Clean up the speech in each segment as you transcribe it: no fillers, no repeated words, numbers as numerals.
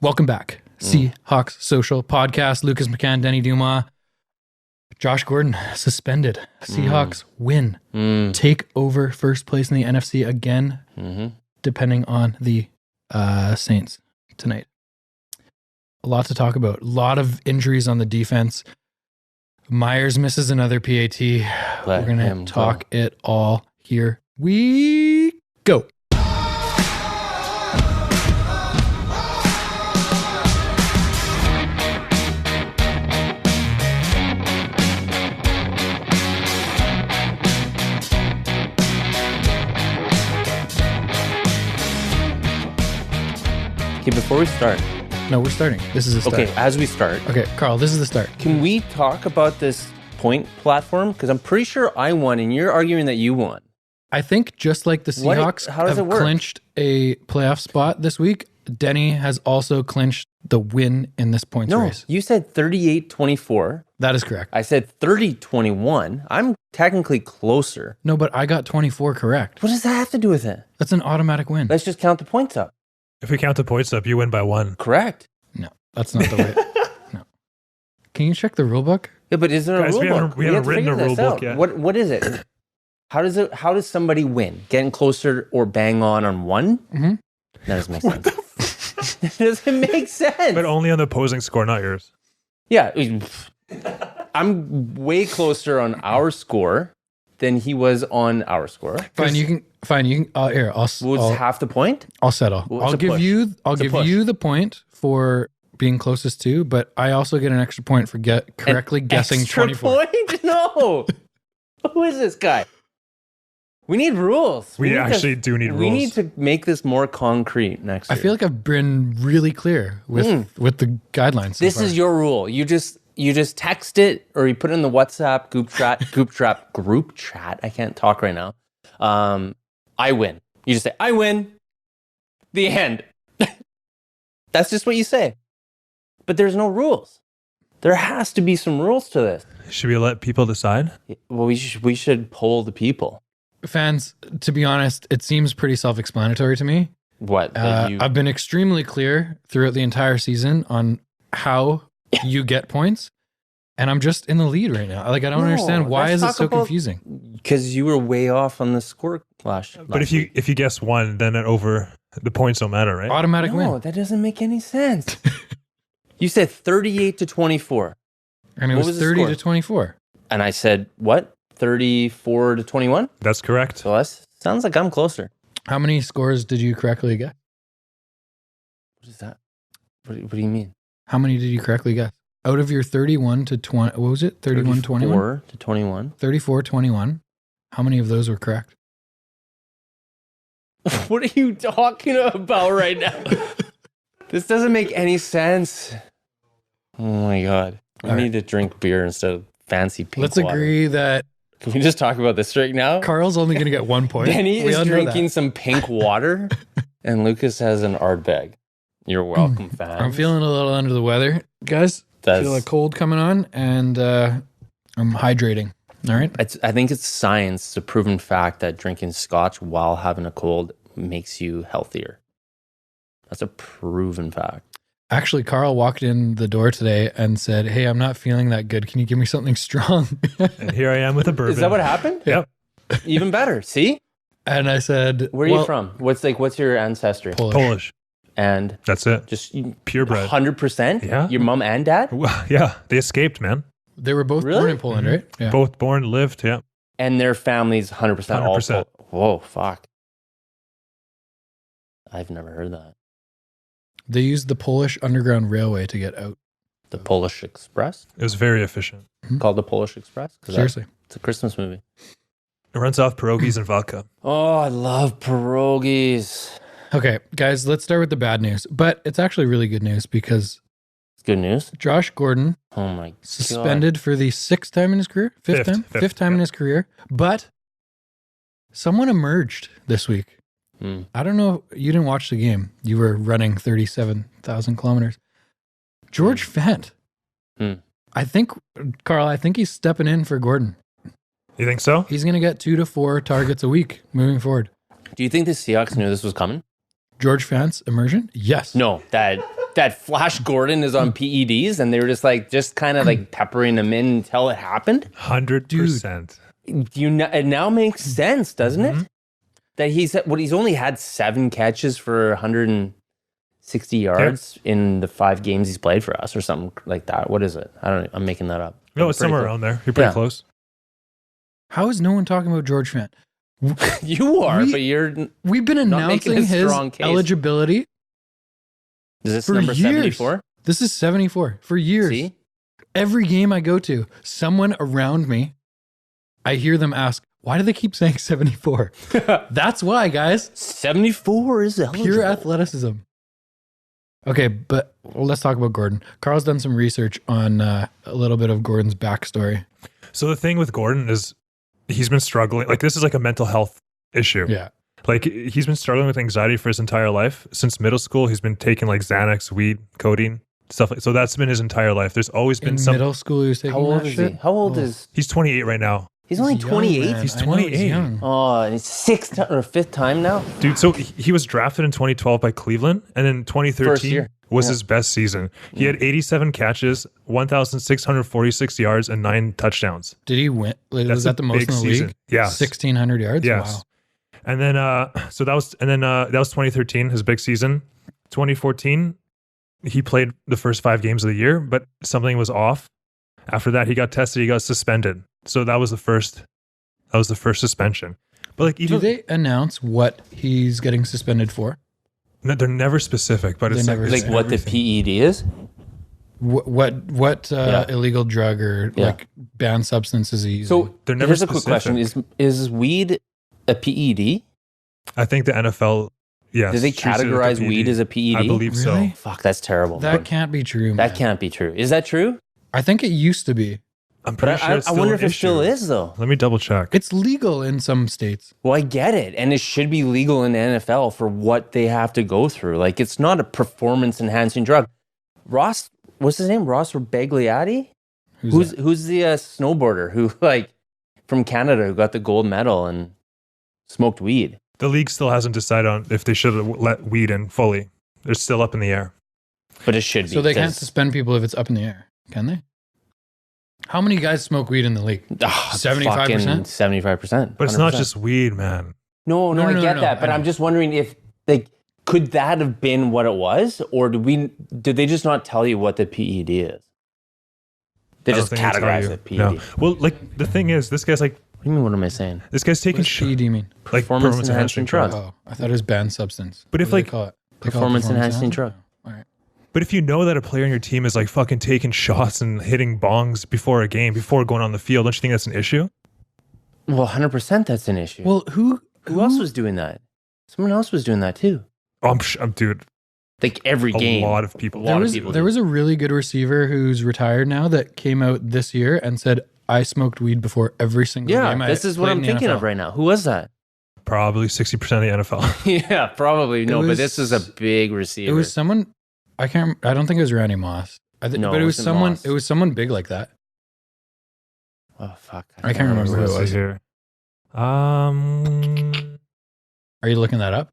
Welcome back. Seahawks Social Podcast. Lucas, McCann, Denny Dumas. Josh Gordon suspended. Seahawks win. Take over first place in the NFC again, depending on the Saints tonight. A lot to talk about. A lot of injuries on the defense. Myers misses another PAT. We're going to talk it all. Here we go. Okay, before we start. No, we're starting. This is the start. Okay, as we start. Okay, Carl, this is the start. Can we talk about this point platform? Because I'm pretty sure I won and you're arguing that you won. I think just like the Seahawks have clinched a playoff spot this week, Denny has also clinched the win in this points race. You said 38-24. That is correct. I said 30-21. I'm technically closer. No, but I got 24 correct. What does that have to do with it? That's an automatic win. Let's just count the points up. If we count the points up, you win by 1. Correct. No, that's not the way. No. Can you check the rule book? Yeah, but is there a rule book? We haven't written a rule book yet. What is it? How does somebody win? Getting closer or bang on one? Mm-hmm. That doesn't make sense. It doesn't make sense. But only on the opposing score, not yours. Yeah. I'm way closer on our score than he was on our score. Fine, you can. Here, I'll half the point. I'll settle. I'll give you the point for being closest to, but I also get an extra point for correctly guessing 24. Point? No. Who is this guy? We need rules. We actually do need rules. We need to make this more concrete next year. I feel like I've been really clear with the guidelines. This is your rule. You just text it or you put it in the WhatsApp group chat. I can't talk right now. I win. You just say, I win. The end. That's just what you say. But there's no rules. There has to be some rules to this. Should we let people decide? Well, we should poll the people. Fans, to be honest, it seems pretty self-explanatory to me. What? I've been extremely clear throughout the entire season on how you get points. And I'm just in the lead right now. Like, I don't understand. Why is it so confusing? Because you were way off on the score last But if you guess 1, then the points don't matter, right? Automatic win. No, that doesn't make any sense. You said 38-24. And it was 30-24. And I said, what? 34-21? That's correct. So that sounds like I'm closer. How many scores did you correctly get? What is that? What do you mean? How many did you correctly guess? Out of your 31 to 20, what was it? 31-21? 34 to 21. 34-21. How many of those were correct? What are you talking about right now? This doesn't make any sense. Oh my God. We need to drink beer instead of fancy pink Let's water. agree that... Can we just talk about this right now? Carl's only going to get 1 point. Denny is drinking some pink water and Lucas has an Ardbeg. You're welcome, fans. I'm feeling a little under the weather, guys. I feel a cold coming on, and I'm hydrating. All right. I think it's science, it's a proven fact that drinking scotch while having a cold makes you healthier. That's a proven fact. Actually, Carl walked in the door today and said, "Hey, I'm not feeling that good. Can you give me something strong?" And here I am with a bourbon. Is that what happened? Yep. Even better. See? And I said, "Where are you from? What's your ancestry?" Polish. And that's it. Just purebred. 100%? Yeah. Your mom and dad? Well, yeah. They escaped, man. They were both born in Poland, right? Yeah. Both born, lived, yeah. And their families 100%. All 100%. Whoa, fuck. I've never heard that. They used the Polish Underground Railway to get out. The Polish Express? It was very efficient. Called the Polish Express? Seriously. It's a Christmas movie. It runs off pierogies and vodka. Oh, I love pierogies. Okay, guys, let's start with the bad news. But it's actually really good news because... It's good news? Josh Gordon suspended for the 6th time in his career? Fifth time in his career. But someone emerged this week. I don't know. You didn't watch the game. You were running 37,000 kilometers. George Fent. I think, Carl, he's stepping in for Gordon. You think so? He's going to get 2 to 4 targets a week moving forward. Do you think the Seahawks knew this was coming? George Fent's immersion? Yes. No, that that Flash Gordon is on PEDs, and they were just kind of like peppering him in until it happened. 100%. It now makes sense, doesn't it? That he's only had 7 catches for 160 yards in the 5 games he's played for us, or something like that. What is it? I don't know. I'm making that up. No, it's somewhere around there. You're pretty close. How is no one talking about George Fant? You are, but you're. We've been announcing his eligibility. Is this number 74? This is 74 for years. See? Every game I go to, someone around me, I hear them ask, why do they keep saying 74? That's why, guys. 74 is eligible. Pure athleticism. Okay, but let's talk about Gordon. Carl's done some research on a little bit of Gordon's backstory. So the thing with Gordon is he's been struggling. Like, this is like a mental health issue. Yeah. Like, he's been struggling with anxiety for his entire life. Since middle school, he's been taking like Xanax, weed, codeine, stuff like. So that's been his entire life. There's always been some. Middle school, he was taking How old that is shit? he? How old is? He's 28 right now. He's only 28. He's 28. Oh, and it's 6th or 5th time now. Dude, so he was drafted in 2012 by Cleveland, and then 2013 was his best season. He had 87 catches, 1,646 yards, and 9 touchdowns. Did he win? Was that the most in the league? Yeah, 1,600 yards. Yes. Wow. And then that was 2013, his big season. 2014, he played the first 5 games of the year, but something was off. After that, he got tested. He got suspended. So that was the first suspension. But like, even, do they announce what he's getting suspended for? No, they're never specific. But it's like what the PED is. What illegal drug or like banned substance is he using? So they're never here's specific. A quick question: Is weed a PED? I think the NFL. Yes. Do they categorize weed as a PED? I believe Really? so. Fuck, that's terrible. That can't be true. That man. can't be true. Is that true? I think it used to be. I'm pretty sure it's I still wonder an if it still issue. is, though. Let me double check. It's legal in some states. Well, I get it. And it should be legal in the NFL for what they have to go through. Like, it's not a performance-enhancing drug. Ross, what's his name? Ross Bagliati? Who's the snowboarder who, like, from Canada who got the gold medal and smoked weed? The league still hasn't decided on if they should have let weed in fully. They're still up in the air. But it should be. So they can't suspend people if it's up in the air, can they? How many guys smoke weed in the league? 75%? 75%. But it's not just weed, man. No, I get that. But I'm just wondering if, like, could that have been what it was? Or did they just not tell you what the PED is? They just categorize it PED. No. Well, like, the thing is, this guy's like, what do you mean, what am I saying? this guy's taking What does PED mean? like Performance-enhancing drug. Oh, I thought it was banned substance. But if, What do like, they call it? Performance-enhancing drug. All right. But if you know that a player on your team is like fucking taking shots and hitting bongs before a game, before going on the field, don't you think that's an issue? Well, 100% that's an issue. Well, who else was doing that? Someone else was doing that too. Oh, dude, Like every game. a lot of people. There was a really good receiver who's retired now that came out this year and said, I smoked weed before every single game. Yeah, this is what I'm thinking of right now. Who was that? Probably 60% of the NFL. Yeah, probably. But this is a big receiver. It was someone, I don't think it was Randy Moss. But it was someone, Moss. it was someone big like that. Oh, fuck. I can't remember who it Let's was. see here. Are you looking that up?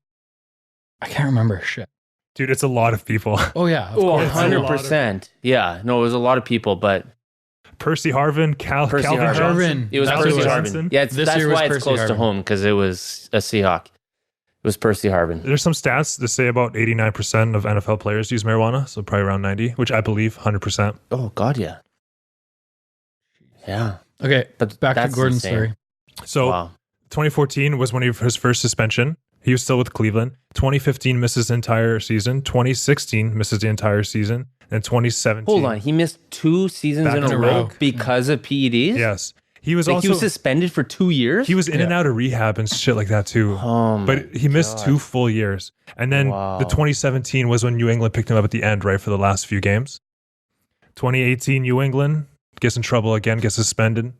I can't remember. Shit. Dude, it's a lot of people. Oh, yeah. Of Oh, course. 100%. Yeah. No, it was a lot of people, but Percy Harvin, Calvin Harvin. Johnson. It was That's Percy who it was. Harvin. Yeah, This that's year was why it's Percy close to Harvin. home, because it was a Seahawk. It was Percy Harvin. There's some stats that say about 89% of NFL players use marijuana, so probably around 90, which I believe 100%. Oh, God, yeah. Yeah. Okay, But back to that's Gordon's insane. story. So Wow. 2014 was when his first suspension. He was still with Cleveland. 2015 misses the entire season. 2016 misses the entire season. And 2017. Hold on. He missed 2 seasons Back in in a a row row. because of PEDs? Yes. He was Like also he was suspended for 2 years? he was in and out of rehab and shit like that too. Oh my But he missed God. 2 full years. And then Wow. the 2017 was when New England picked him up at the end, right, for the last few games. 2018, New England gets in trouble again, gets suspended,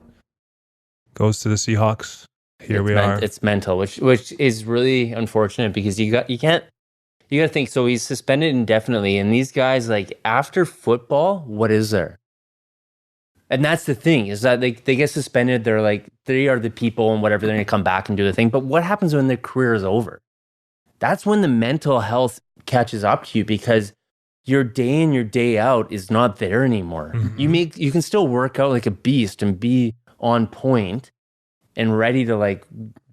goes to the Seahawks. Here we are. It's mental, which is really unfortunate because you got to think. So he's suspended indefinitely, and these guys, like, after football, what is there? And that's the thing, is that they get suspended. They're like, they are the people and whatever. They're going to come back and do the thing. But what happens when their career is over? That's when the mental health catches up to you, because your day in, your day out is not there anymore. Mhm. You can still work out like a beast and be on point and ready to like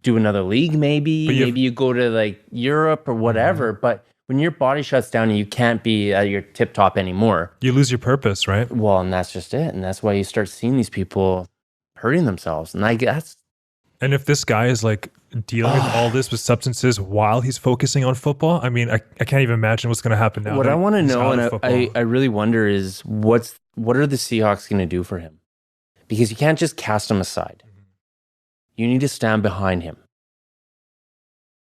do another league maybe. But Maybe you go to like Europe or whatever. But when your body shuts down and you can't be at your tip top anymore, You lose your purpose, right? well, and that's just it. And that's why you start seeing these people hurting themselves. And I guess And if this guy is like dealing with all this with substances while he's focusing on football, I mean, I can't even imagine what's going to happen now. what that I want to he's know, out and of football. I really wonder is what are the Seahawks going to do for him? Because you can't just cast him aside. You need to stand behind him.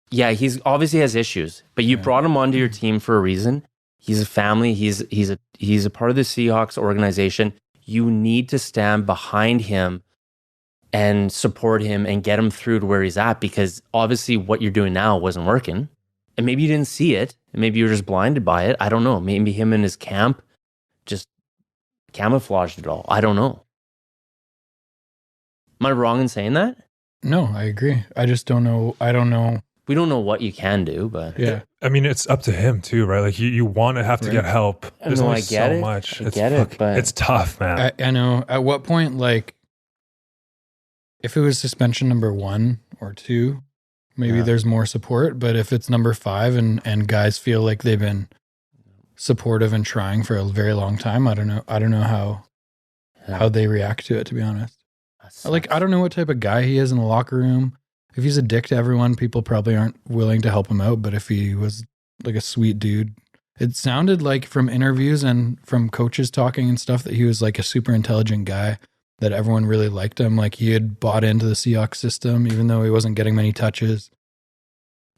Yeah, he's obviously has issues, but you brought him onto your team for a reason. He's a family. He's a part of the Seahawks organization. You need to stand behind him and support him and get him through to where he's at, because obviously what you're doing now wasn't working. And maybe you didn't see it. And maybe you were just blinded by it. I don't know. Maybe him and his camp just camouflaged it all. I don't know. Am I wrong in saying that? No, I agree. I just don't know. I don't know. We don't know what you can do, but Yeah. I mean, it's up to him too, right? Like you want to have to get help. There's No, only I get so it. much. I get it, but it's tough, man. I know. At what point, like, if it was suspension number 1 or 2, maybe there's more support. But if it's number 5 and guys feel like they've been supportive and trying for a very long time, I don't know. I don't know how they react to it, to be honest. Like, I don't know what type of guy he is in the locker room. If he's a dick to everyone, people probably aren't willing to help him out. But if he was like a sweet dude, it sounded like from interviews and from coaches talking and stuff that he was like a super intelligent guy, that everyone really liked him. Like he had bought into the Seahawks system, even though he wasn't getting many touches.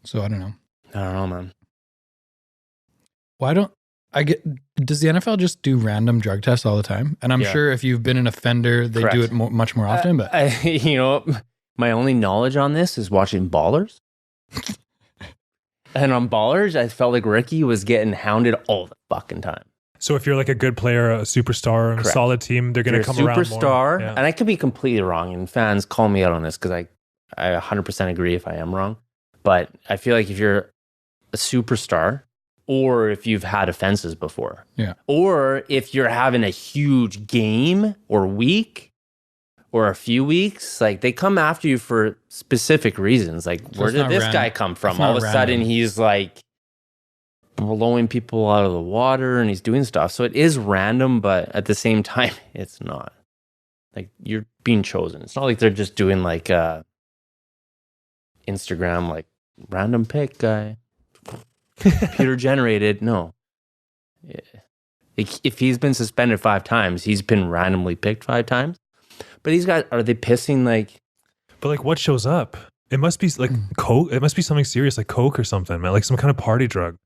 So I don't know. I don't know, man. Why don't does the NFL just do random drug tests all the time? And I'm sure if you've been an offender, they Correct. do it much more often. But you know, my only knowledge on this is watching Ballers. And on Ballers, I felt like Ricky was getting hounded all the fucking time. So if you're like a good player, a superstar, a solid team, they're going to come around more. Superstar, Yeah. and I could be completely wrong, and fans call me out on this because I 100% agree if I am wrong. But I feel like if you're a superstar, or if you've had offenses before, or if you're having a huge game or week or a few weeks, like they come after you for specific reasons. Like, So where it's did not this random. guy come from? It's All not of a sudden, random. he's like blowing people out of the water and he's doing stuff. So it is random, but at the same time, it's not. Like, you're being chosen. It's not like they're just doing like Instagram, like random pick guy, computer generated. No. If he's been suspended 5 times, he's been randomly picked 5 times. But these guys, are they pissing like? But like, what shows up? It must be like coke. It must be something serious, like coke or something, man. Like some kind of party drug.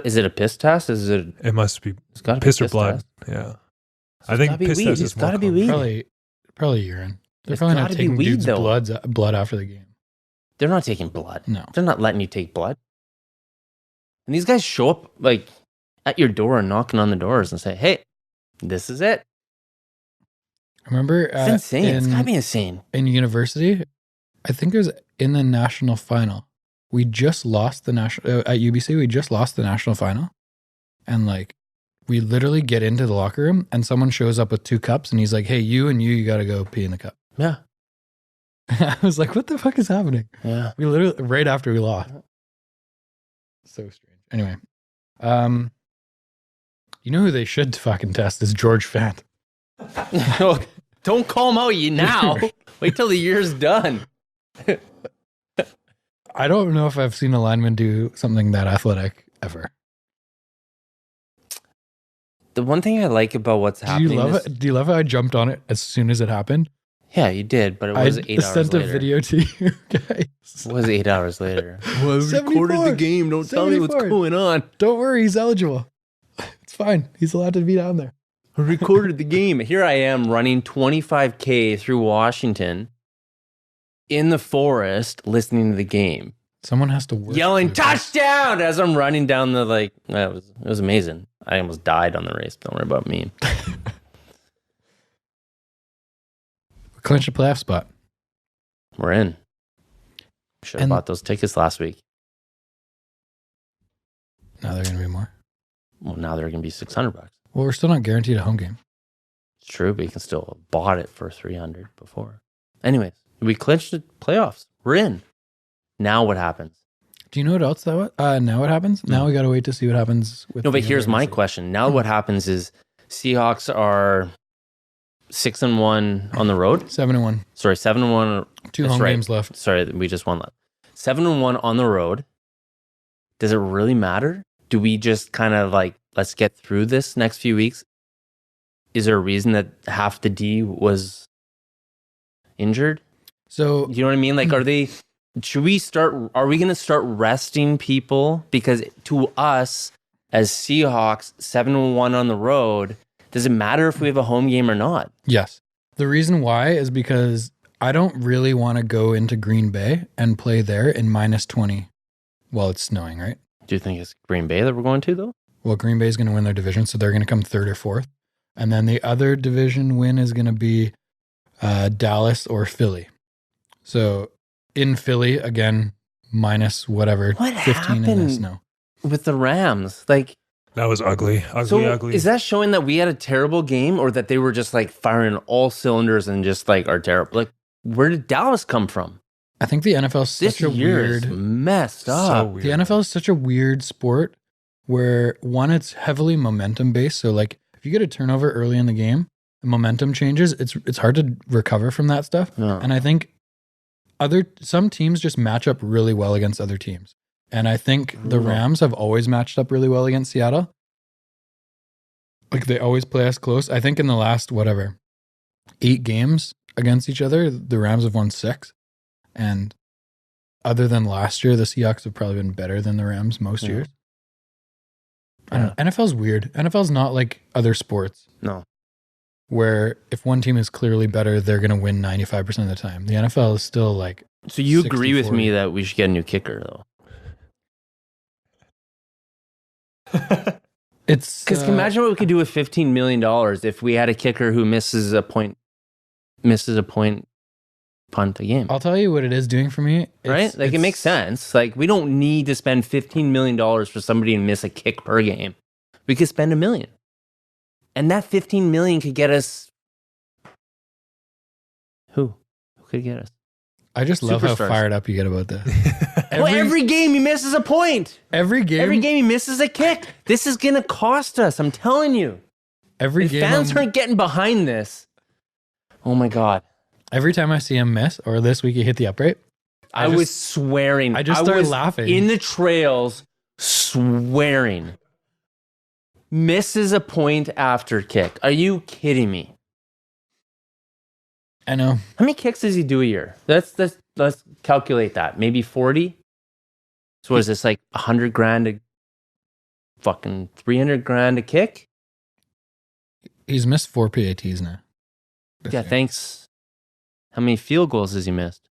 Is it a piss test? It must be It's got to piss be or blood. test. Yeah, So I it's think gotta be piss weed. test It's is more got to be common. weed. probably urine. They're It's probably not gotta be taking weed, dudes' though. blood after the game. They're not taking blood. No. They're not letting you take blood. And these guys show up like at your door and knocking on the doors and say, "Hey, this is it." Remember, It's insane. It's gotta be insane. in university, I think it was in the national final. We just lost the national at UBC. We just lost the national final, and like we literally get into the locker room, and someone shows up with 2 cups, and he's like, "Hey, you and you got to go pee in the cup." Yeah. I was like, "What the fuck is happening?" Yeah. We literally right after we lost. So strange. Anyway, you know who they should fucking test is George Fant. Don't call him out now. Wait till the year's done. I don't know if I've seen a lineman do something that athletic ever. The one thing I like about what's Do happening you love is, it? Do you love how I jumped on it as soon as it happened? yeah, you did, but it was 8 hours sent a later. video to you guys. It was 8 hours later. Well, I recorded the game. Don't tell me what's going on. Don't worry, he's eligible. It's fine. He's allowed to be down there. I recorded the game. Here I am running 25K through Washington in the forest listening to the game. Someone has to work. Yelling through this. touchdown as I'm running down the it was amazing. I almost died on the race. Don't worry about me. Clinch a playoff spot. We're in. Should have And- bought those tickets last week. Now there are going to be more. Well, now they're going to be $600. Well, we're still not guaranteed a home game. It's true, but you can still have bought it for $300 before. Anyways, we clinched the playoffs. We're in. Now what happens? Do you know what else now what happens? Now we got to wait to see what happens with No, but the here's other my NFC. question. Now what happens is Seahawks are 6-1 on the road. 7-1. Sorry, 7-1. Two That's home right. games left. Sorry, we just won that. 7-1 on the road. Does it really matter? Do we just kind of like, let's get through this next few weeks? Is there a reason that half the D was injured? So You know what I mean? Like, are we going to start resting people? Because to us, as Seahawks, 7-1 on the road, does it matter if we have a home game or not? yes, the reason why is because I don't really want to go into Green Bay and play there in -20 while it's snowing, right? Do you think it's Green Bay that we're going to, though? Well, Green Bay is going to win their division, so they're going to come third or fourth. And then the other division win is going to be Dallas or Philly. So in Philly, again, minus whatever, What 15 in the happened? snow. With the Rams. Like, That was ugly. Ugly. is that showing that we had a terrible game or that they were just like firing all cylinders and just like are terrible? Like, where did Dallas come from? I think the NFL is This such a year is weird... messed So up. weird. The NFL is such a weird sport where, one, it's heavily momentum based. So like if you get a turnover early in the game, the momentum changes. It's hard to recover from that stuff. Yeah. And I think some teams just match up really well against other teams. And I think the Rams have always matched up really well against Seattle. Like they always play us close. I think in the last, 8 games against each other, the Rams have won 6. And other than last year, the Seahawks have probably been better than the Rams most years. I don't know. NFL's weird. NFL's not like other sports No. where if one team is clearly better, they're going to win 95% of the time. The NFL is still like, So you agree with 60-40. me that we should get a new kicker, though? it's Because imagine what we could do with $15 million if we had a kicker who misses a point punt a game. I'll tell you what it is doing for me. Right? Like, it makes sense. Like, we don't need to spend $15 million for somebody to miss a kick per game. We could spend $1 million. And that $15 million could get us... Who could get us? I just love how Superstars. fired up you get about this. Every game he misses a point. Every game, Every game he misses a kick. This is going to cost us. I'm telling you. every If game, fans aren't getting behind this, oh my God. every time I see him miss, or this week he hit the upright, I was swearing. I just started was laughing. in the trails, swearing. Misses a point after kick. Are you kidding me? I know. How many kicks does he do a year? Let's calculate that. Maybe 40. So what is this, like $100,000 a fucking $300,000 a kick? He's missed 4 PATs now. this Yeah, year. thanks. How many field goals has he missed?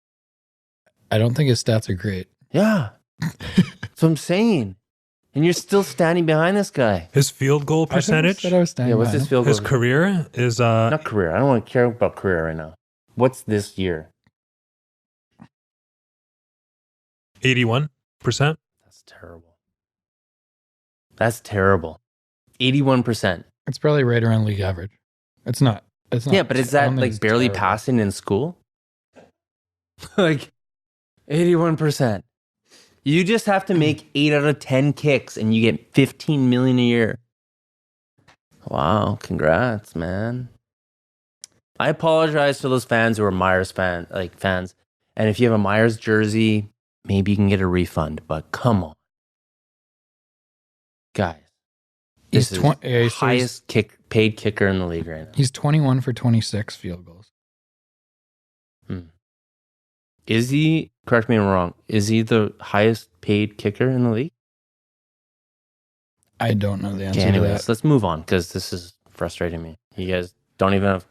I don't think his stats are great. Yeah. That's what I'm saying. And you're still standing behind this guy. His field goal I percentage, said I was standing Yeah, what's by his him. field his goal? career is Not career. I don't want to care about career right now. What's this year? 81%. That's terrible. That's terrible. 81%. It's probably right around league average. It's not. It's not. Yeah, but is I that don't think like it's barely terrible. passing in school? Like 81%. You just have to make 8 out of 10 kicks and you get 15 million a year. Wow, congrats, man. I apologize to those fans who are Myers fans. And if you have a Myers jersey, maybe you can get a refund, but come on. Guys, He's this is 20 yeah, so highest paid kicker in the league right now. He's 21 for 26 field goals. Is he, correct me if I'm wrong, is he the highest paid kicker in the league? I don't know the answer Okay, to anyways, that. let's move on because this is frustrating me. You guys don't even have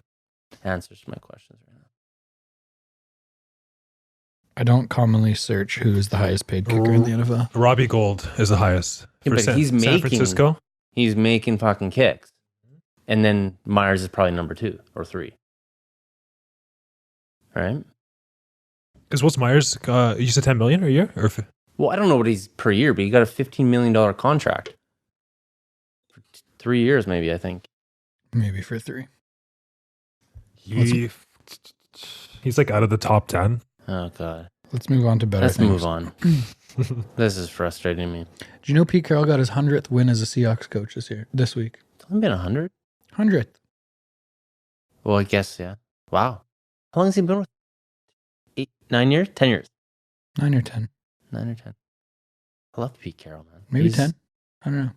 answers to my questions right now. I don't commonly search who is the highest paid kicker in the NFL. Robbie Gold is the highest. Yeah, for but he's San making- Francisco. He's making fucking kicks. And then Myers is probably number 2 or 3. All right? Because what's Myers? You said 10 million a year, or Well, I don't know what he's per year, but he got a $15 million contract 3 years, maybe, I think. Maybe for 3. He's like out of the top 10. Oh, God. Let's move on to better Let's things. move on. This is frustrating me. Do you know Pete Carroll got his 100th win as a Seahawks coach this week? It's only been 100? 100th. Well, I guess, yeah. Wow. How long has he been with? 8, 9 years? 10 years? 9 or 10. 9 or 10. I love Pete Carroll, man. Maybe 10. I don't know.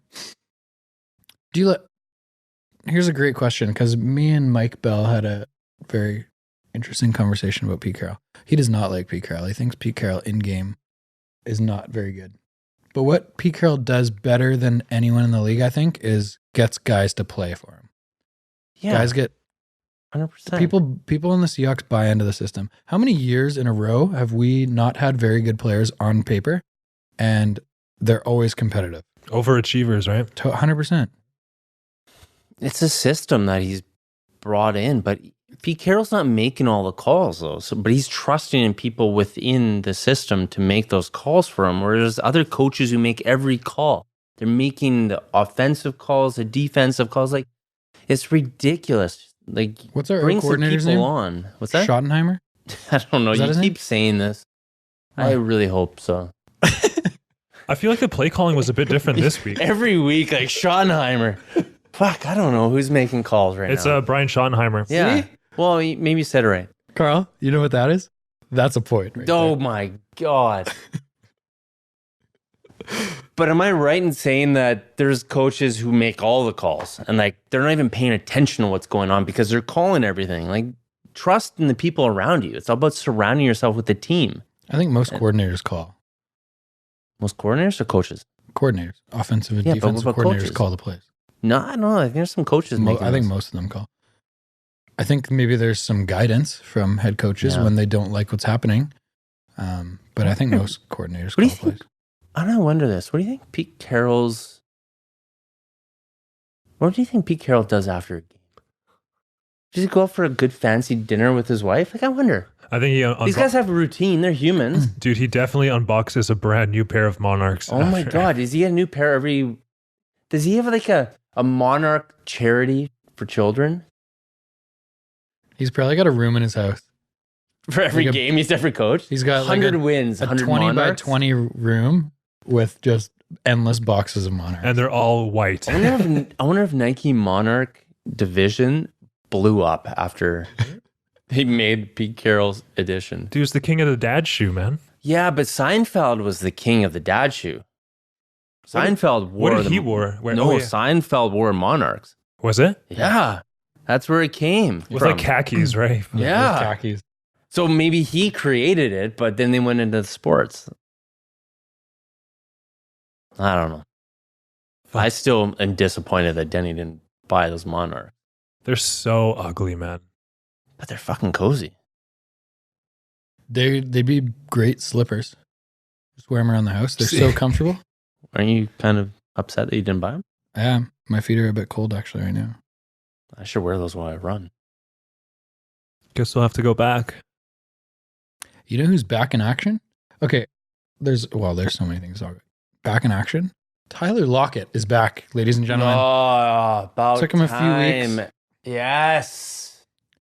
Here's a great question, because me and Mike Bell had a very interesting conversation about Pete Carroll. He does not like Pete Carroll. He thinks Pete Carroll in-game is not very good. But what Pete Carroll does better than anyone in the league, I think, is gets guys to play for him. Yeah. Guys get 100%. people in the Seahawks buy into the system. How many years in a row have we not had very good players on paper, and they're always competitive? Overachievers, right? 100%. It's a system that he's brought in, but Pete Carroll's not making all the calls, though. But he's trusting in people within the system to make those calls for him, whereas other coaches who make every call. They're making the offensive calls, the defensive calls. Like, it's ridiculous. Like, What's our bring some coordinator's people name? on. What's that? Schottenheimer? I don't know. Is that You his keep name? saying this. Why? I really hope so. I feel like the play calling was a bit different this week. Every week, like Schottenheimer. Fuck, I don't know who's making calls right It's now. Brian Schottenheimer. Yeah. See? Well, maybe you said it right. Carl, you know what that is? That's a point. Right Oh there. my God. But am I right in saying that there's coaches who make all the calls and like they're not even paying attention to what's going on because they're calling everything? Like, trust in the people around you. It's all about surrounding yourself with the team. I think most coordinators call. Most coordinators or coaches? Coordinators, offensive and Yeah, but what defensive about coordinators coaches? call the plays. No, I don't know. I think there's some coaches making I think those. most of them call. I think maybe there's some guidance from head coaches Yeah. when they don't like what's happening. But I think most coordinators What do call you the think? plays. I don't wonder this. What do you think Pete Carroll's... What do you think Pete Carroll does after a game? Does he go out for a good fancy dinner with his wife? Like, I wonder. I think These guys have a routine. They're humans. dude, he definitely unboxes a brand new pair of Monarchs. Oh my after. God. Does he get a new pair every... Does he have like a Monarch charity for children? He's probably got a room in his house. For every Like a- game he's ever coached? He's got like 100 wins, a 100 20 by Monarchs. 20 room with just endless boxes of Monarchs. And they're all white. I wonder if Nike Monarch division blew up after they made Pete Carroll's edition. Dude's the king of the dad shoe, man. Yeah, but Seinfeld was the king of the dad shoe. Seinfeld wore What did he wore? No, Seinfeld wore Monarchs. Was it? Yeah. That's where it came With from. like khakis, right? Yeah. With khakis. So maybe he created it, but then they went into sports. I don't know. I still am disappointed that Denny didn't buy those Monarchs. They're so ugly, man. But they're fucking cozy. They'd be great slippers. Just wear them around the house. They're so comfortable. Aren't you kind of upset that you didn't buy them? I am. My feet are a bit cold actually right now. I should wear those while I run. Guess we'll have to go back. You know who's back in action? Okay, there's so many things to talk about. Back in action? Tyler Lockett is back, ladies and gentlemen. Oh, about Took him a few weeks. Yes.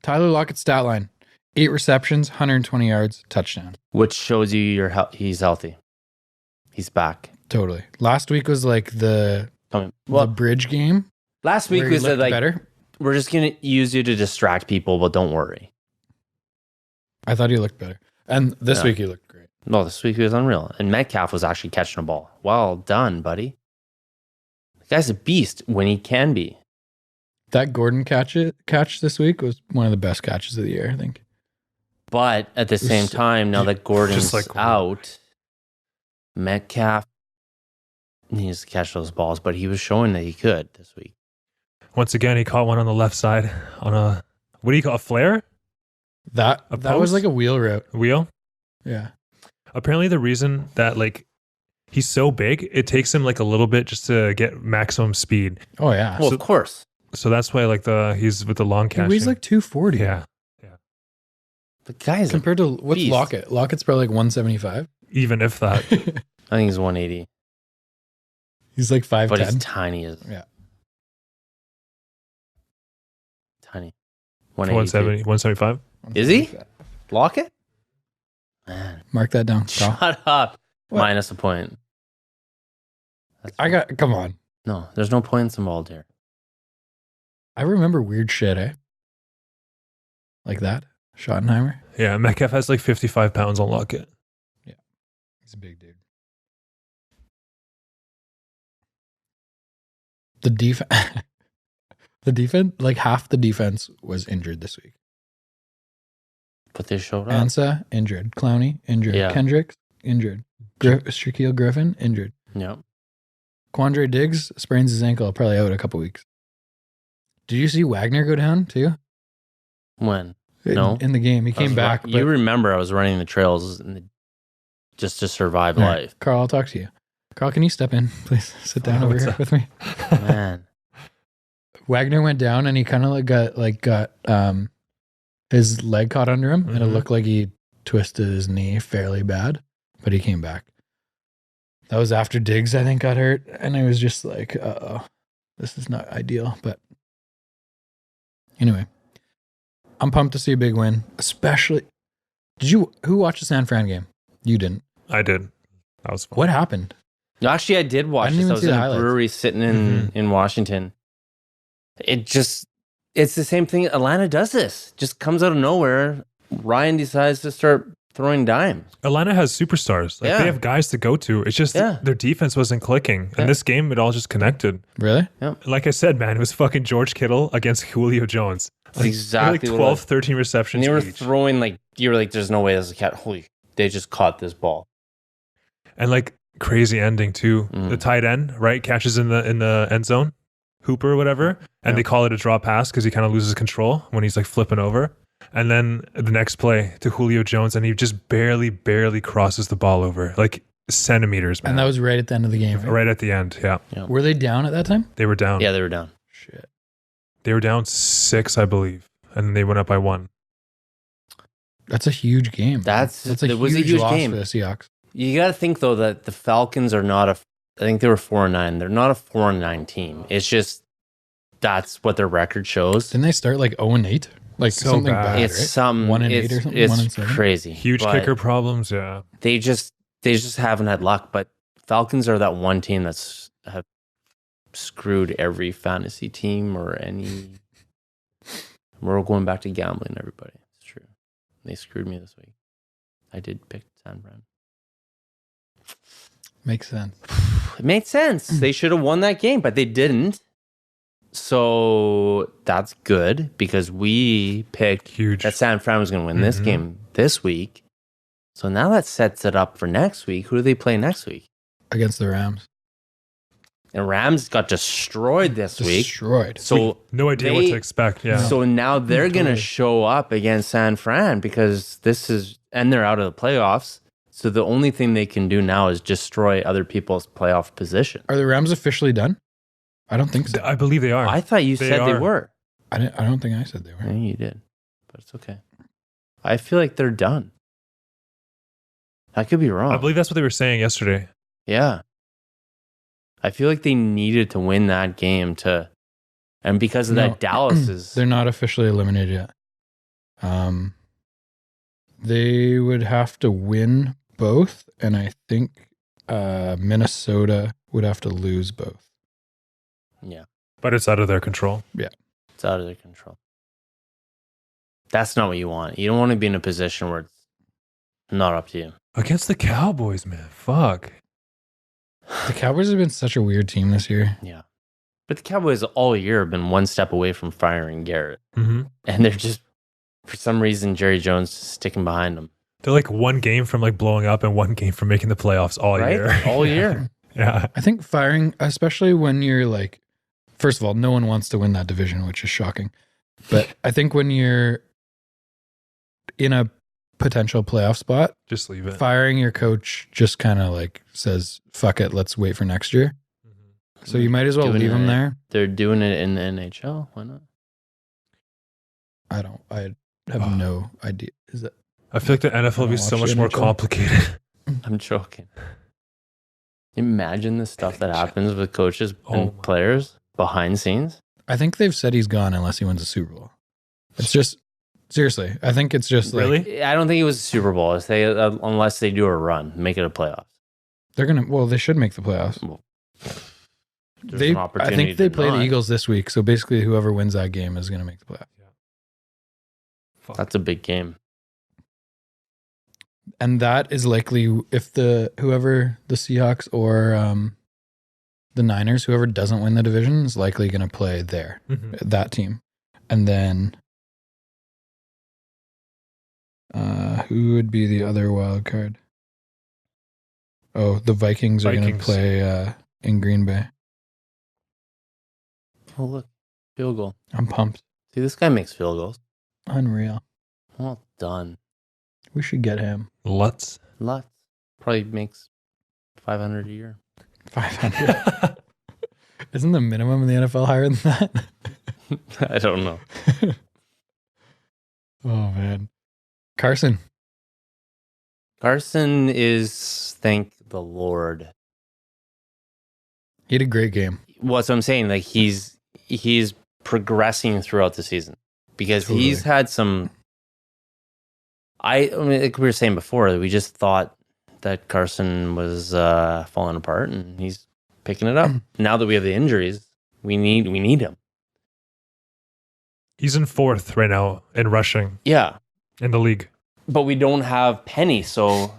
Tyler Lockett's stat line: 8 receptions, 120 yards, touchdown. Which shows you he's healthy. He's back. Totally. Last week was like the Well, bridge game. last week where he was looked like, better. we're just going to use you to distract people, but don't worry. I thought he looked better. And this Yeah. week he looked great. No, this week he was unreal. And Metcalf was actually catching a ball. Well done, buddy. The guy's a beast when he can be. That Gordon catch this week was one of the best catches of the year, I think. But at the same time, now that Gordon's Just like Gordon. out, Metcalf needs to catch those balls, but he was showing that he could this week. Once again, he caught one on the left side on a, what do you call a flare? That A was post? like a wheel route. Wheel? Yeah. Apparently the reason that like he's so big, it takes him like a little bit just to get maximum speed. Oh yeah. Well, So- of course. So that's why like he's with the long He catch. weighs like 240. yeah. The guy's Compared to what's beast. Lockett? Lockett's probably like 175. Even if that. I think he's 180, He's like 5'10. but he's tiny as Yeah. Tiny. 170, 175. Is he? Lockett? Man. Mark that down, Carl. Shut up. What? Minus a point. Come on. No, there's no points involved here. I remember weird shit, eh? Like that. Schottenheimer. Yeah, Metcalf has like 55 pounds on Lockett. He's a big dude. The defense, like half the defense was injured this week. But they showed up. Ansa, injured. Clowney, injured. Yeah. Kendricks, injured. Shaquille Griffin, injured. Yep. Quandre Diggs sprains his ankle, probably out a couple weeks. Did you see Wagner go down too? When? No. In the game. He came back. You remember I was running the trails just to survive life. Carl, I'll talk to you. Carl, can you step in, please? Sit down over here with me. Man. Wagner went down and he kind of got his leg caught under him, and it looked like he twisted his knee fairly bad, but he came back. That was after Diggs, I think, got hurt, and I was just like, uh-oh, this is not ideal. But anyway, I'm pumped to see a big win, especially. Who watched the San Fran game? You didn't. I did. That was fun. What happened? Actually, I did watch this. I was in a brewery sitting in Washington. It's the same thing. Atlanta does this. Just comes out of nowhere. Ryan decides to start throwing dimes. Atlanta has superstars. Like, they have guys to go to. It's just their defense wasn't clicking. And this game, it all just connected. Really? Yeah. Like I said, man, it was fucking George Kittle against Julio Jones. That's exactly like 12, 13 receptions. And they were each. throwing you were like, there's no way this is a cat. Holy, they just caught this ball. And like crazy ending too. The tight end, right, catches in the end zone, Hooper or whatever, and they call it a draw pass because he kind of loses control when he's like flipping over. And then the next play to Julio Jones, and he just barely crosses the ball over, like centimeters, man. And that was right at the end of the game. Right at the end, yeah. Were they down at that time? They were down. Yeah, they were down. Shit. They were down 6, I believe, and then they went up by 1. That's a huge game. That's a a huge loss game for the Seahawks. You got to think though that the Falcons are not I think they were 4-9. They're not a 4-9 team. It's just that's what their record shows. Didn't they start like 0-8? Like So something bad. bad. It's right? some 1-8 or something. It's 1-7. crazy. Huge But kicker problems, yeah. They just haven't had luck. But Falcons are that one team that's have screwed every fantasy team or any. We're going back to gambling, everybody. It's true. They screwed me this week. I did pick San Fran. Makes sense. It made sense. They should have won that game, but they didn't. So that's good because we picked that San Fran was going to win this game this week. So now that sets it up for next week. Who do they play next week? Against the Rams. And Rams got destroyed this week. Destroyed. So no idea what to expect. Yeah. So now they're going to show up against San Fran because and they're out of the playoffs. So the only thing they can do now is destroy other people's playoff position. Are the Rams officially done? I don't think so. I believe they are. I thought you said they were. I don't think I said they were. Yeah, you did. But it's okay. I feel like they're done. I could be wrong. I believe that's what they were saying yesterday. Yeah. I feel like they needed to win that game and because of that, Dallas is... They're not officially eliminated yet. They would have to win both, and I think Minnesota would have to lose both. Yeah. But it's out of their control. Yeah. It's out of their control. That's not what you want. You don't want to be in a position where it's not up to you. Against the Cowboys, man. Fuck. The Cowboys have been such a weird team this year. Yeah. But the Cowboys all year have been one step away from firing Garrett. Mm-hmm. And they're just, for some reason, Jerry Jones is sticking behind them. They're like one game from like blowing up and one game from making the playoffs all year. All year. Yeah. I think firing, especially when you're like, first of all, no one wants to win that division, which is shocking. But I think when you're in a potential playoff spot, just leave it. Firing your coach just kind of like says, fuck it, let's wait for next year. Mm-hmm. So you might as well leave him there. They're doing it in the NHL. Why not? I have no idea. Is that? I feel like the NFL will be so much more complicated. I'm joking. Imagine the stuff that happens with coaches and players behind the scenes. I think they've said he's gone unless he wins a Super Bowl. It's just, seriously, I think it's just like, Really? I don't think it was a Super Bowl. Unless they do a run, make it a playoffs. they should make the playoffs. Well, there's an I opportunity think they to play the not. Eagles this week. So basically whoever wins that game is going to make the playoffs. That's a big game. And that is likely if the Seahawks or the Niners, whoever doesn't win the division is likely going to play there, that team. And then who would be the other wild card? Oh, the Vikings are going to play in Green Bay. Oh, look. Field goal. I'm pumped. See, this guy makes field goals. Unreal. Well done. We should get him. Lutz. Lutz. Probably makes $500 a year. 500. Isn't the minimum in the NFL higher than that? I don't know. Oh, man. Carson is, thank the Lord. He had a great game. What's what I'm saying? Like he's progressing throughout the season because Totally. he's had some. I mean, like we were saying before, we just thought that Carson was falling apart, and he's picking it up. Now that we have the injuries, we need him. He's in 4th right now in rushing Yeah, in the league. but we don't have Penny, so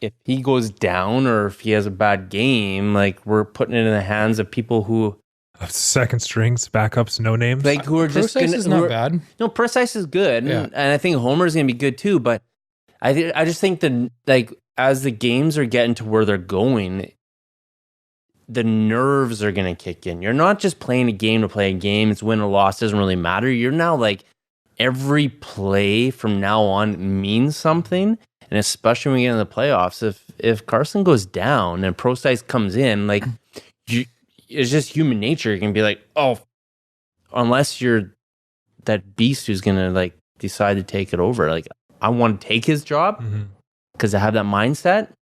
if he goes down or if he has a bad game, like we're putting it in the hands of people who Second strings, backups, no names. like who are just Process is not bad. No, Precise is good, Yeah. and I think Homer's gonna be good too. But I just think that like as the games are getting to where they're going, the nerves are gonna kick in. You're not just playing a game to play a game. It's win or loss, doesn't really matter. You're now like every play from now on means something, and especially when we get in the playoffs. If Carson goes down and Precise comes in, like it's just human nature. You can be like, oh, unless you're that beast who's gonna like decide to take it over. Like I want to take his job because I have that mindset.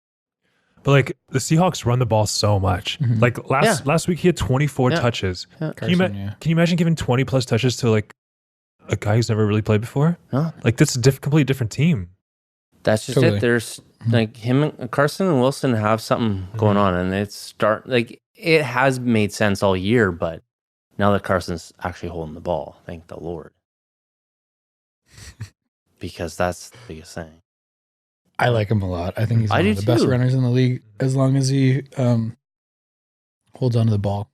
But like the Seahawks run the ball so much. Like last week he had 24 touches. Yeah. Can you imagine giving 20 plus touches to like a guy who's never really played before? No. Like that's a completely different team. That's just Totally. it. There's like him and Carson and Wilson have something going on, and it has made sense all year, but now that Carson's actually holding the ball, thank the Lord. Because that's the biggest thing. I like him a lot. I think he's I one do of the best too. runners in the league as long as he holds onto the ball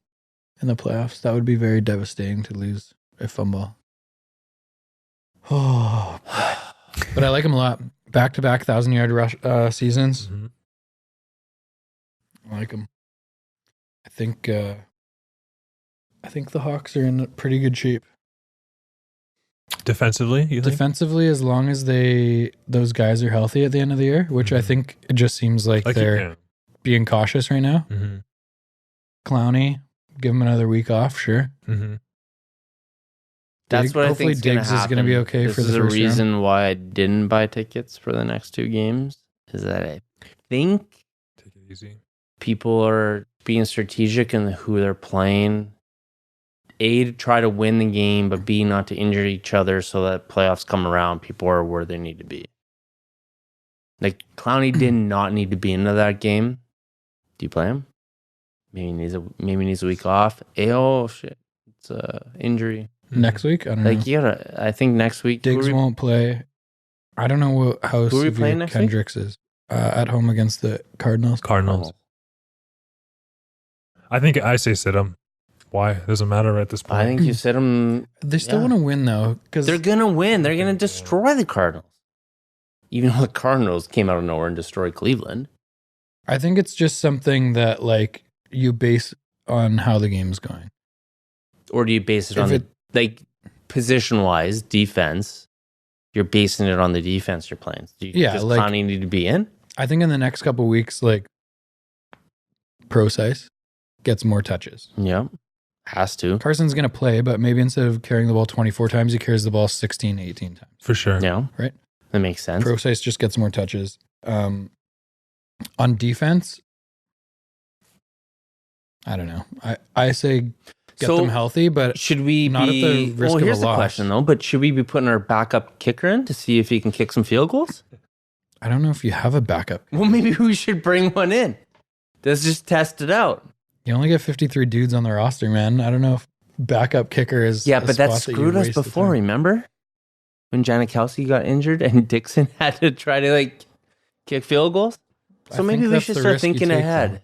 in the playoffs. That would be very devastating to lose a fumble. Oh, but I like him a lot. Back-to-back 1,000-yard rush seasons. I like him. I think the Hawks are in pretty good shape. Defensively, you think? Defensively, as long as those guys are healthy at the end of the year, which I think it just seems like they're being cautious right now. Clowney, give him another week off, sure. That's what I hopefully think Diggs is going to be okay for the This is first the round. reason why I didn't buy tickets for the next 2 games is that I think Take it easy. people are being strategic in who they're playing. A, to try to win the game, but B, not to injure each other so that playoffs come around, people are where they need to be. Like, Clowney did not need to be into that game. Do you play him? Maybe he needs a week off. Oh, shit. It's a injury. Next week? I don't know. Like, you gotta, I think next week. Diggs won't play. I don't know how Who are we severe playing next week? Kendricks is. At home against the Cardinals. Cardinals. I think I say sit him. Why? Doesn't matter at this point. I think you said them. They still want to win, though. Because They're going to win. They're going to destroy the Cardinals. Even though the Cardinals came out of nowhere and destroyed Cleveland. I think it's just something that, like, you base on how the game's going. Or do you base it on position-wise, defense? You're basing it on the defense you're playing. Does Clowney need to be in? I think in the next couple of weeks, like, Precise gets more touches. Yeah, has to. Carson's going to play, but maybe instead of carrying the ball 24 times, he carries the ball 16, 18 times. For sure. Yeah. Right? That makes sense. Precise just gets more touches. On defense, I don't know. I say get them healthy, but should we not be? at the risk of a Here's the loss. question though. But should we be putting our backup kicker in to see if he can kick some field goals? I don't know if you have a backup. Well, maybe we should bring one in. Let's just test it out. You only get 53 dudes on the roster, man. I don't know if backup kicker is. Yeah, but that screwed us before. Remember when Janikowski got injured and Dixon had to try to like kick field goals? So maybe we should start thinking ahead.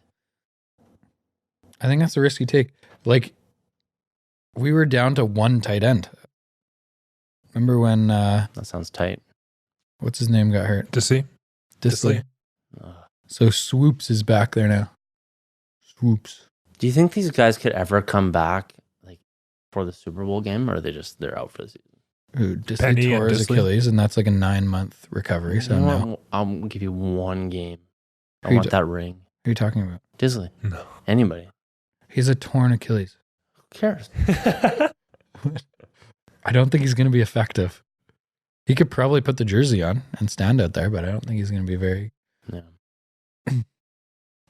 I think that's a risk you take. Like, we were down to one tight end. Remember when That sounds tight. what's his name got hurt? Disley. So Swoops is back there now. Swoops. Do you think these guys could ever come back like for the Super Bowl game, or are they're out for the season? Ooh, Disley Penny tore and his Disley? Achilles, and that's like a 9-month recovery. So You know no. what? I'll give you one game. I Who want d- that ring. Who are you talking about? Disley. No. Anybody. He's a torn Achilles. Who cares? I don't think he's going to be effective. He could probably put the jersey on and stand out there, but I don't think he's going to be very. No.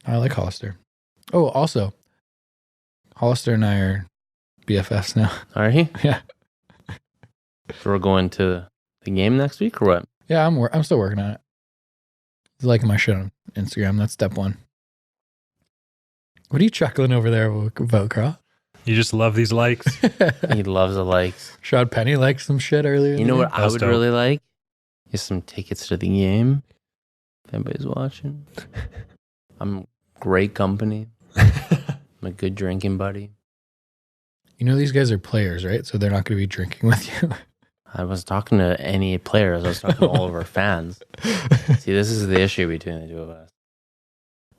I like Hollister. Oh, also, Hollister and I are BFFs now. Are you? Yeah. So we're going to the game next week or what? Yeah, I'm still working on it. Liking my shit on Instagram. That's step one. What are you chuckling over there about, Carl? You just love these likes. He loves the likes. Shad Penny liked some shit earlier. You know what I That's would dope. really like? Is some tickets to the game. If anybody's watching. I'm great company. I'm a good drinking buddy. You know these guys are players, right? So they're not going to be drinking with you. I was talking to any players. I was talking to all of our fans. See, this is the issue between the two of us.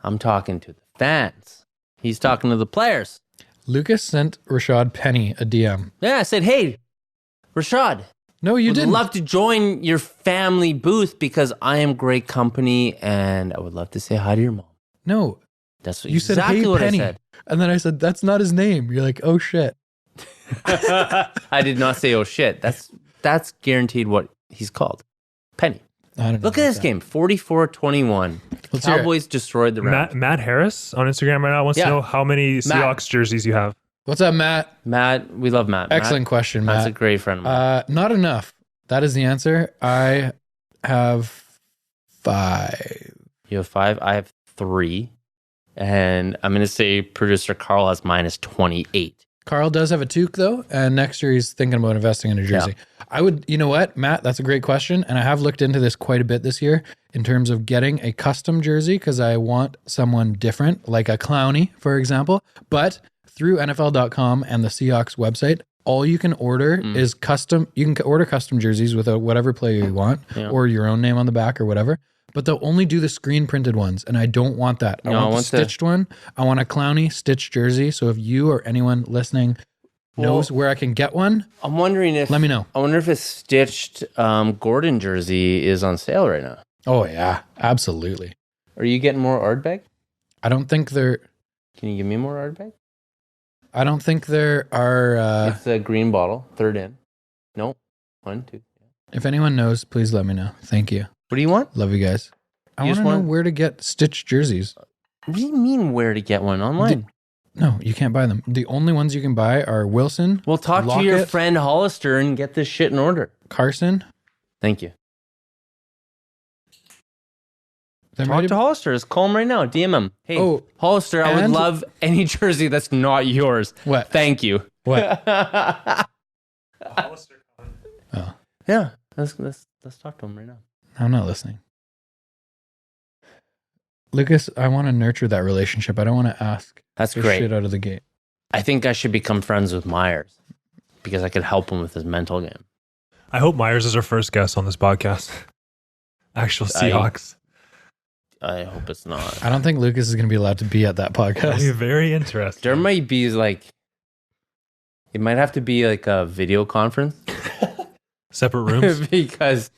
I'm talking to the fans. He's talking to the players. Lucas sent Rashad Penny a DM. Yeah, I said, hey, Rashad. No, you would didn't. love to join your family booth because I am great company and I would love to say hi to your mom. No, That's what you said, exactly hey, what Penny. I said. And then I said, that's not his name. You're like, oh shit. I did not say, oh shit. That's guaranteed what he's called. Penny. I don't know Look at about this that. game. 44-21. Let's hear it. Cowboys destroyed the Rams. Matt Harris on Instagram right now wants Yeah. to know how many Seahawks jerseys you have. What's up, Matt? Matt, we love Matt. Excellent question, Matt's a Matt. great friend of mine. Not enough. That is the answer. I have 5. You have 5. I have 3. And I'm going to say producer Carl has minus 28. Carl does have a toque though, and next year he's thinking about investing in a jersey. I would, you know what, Matt, that's a great question, and I have looked into this quite a bit this year in terms of getting a custom jersey because I want someone different, like a Clowney, for example. But through NFL.com and the Seahawks website, all you can order is custom. You can order custom jerseys with whatever player you want, or your own name on the back or whatever. But they'll only do the screen printed ones, and I don't want that. I want the stitched one. I want a Clowney stitched jersey. So if you or anyone listening knows where I can get one, I'm wondering if... let me know. I wonder if a stitched Gordon jersey is on sale right now. Oh yeah, absolutely. Are you getting more Ardbeg? I don't think there. Can you give me more Ardbeg? I don't think there are. It's a green bottle, third in. No, 1, 2. If anyone knows, please let me know. Thank you. What do you want? Love you guys. I want to know where to get stitched jerseys. What do you mean where to get one online? No, you can't buy them. The only ones you can buy are Wilson. Well, talk to your friend Hollister and get this shit in order. Carson. Thank you. There Talk to Hollister. Just call him right now. DM him. Hey, Hollister, I would love any jersey that's not yours. What? Thank you. What? Oh. Yeah. Let's talk to him right now. I'm not listening. Lucas, I want to nurture that relationship. I don't want to ask. That's for great. Shit out of the gate. I think I should become friends with Myers because I could help him with his mental game. I hope Myers is our first guest on this podcast. Actual Seahawks. I hope it's not. I don't think Lucas is going to be allowed to be at that That'd be podcast. very interesting. There might be like, it might have to be like a video conference Separate rooms. because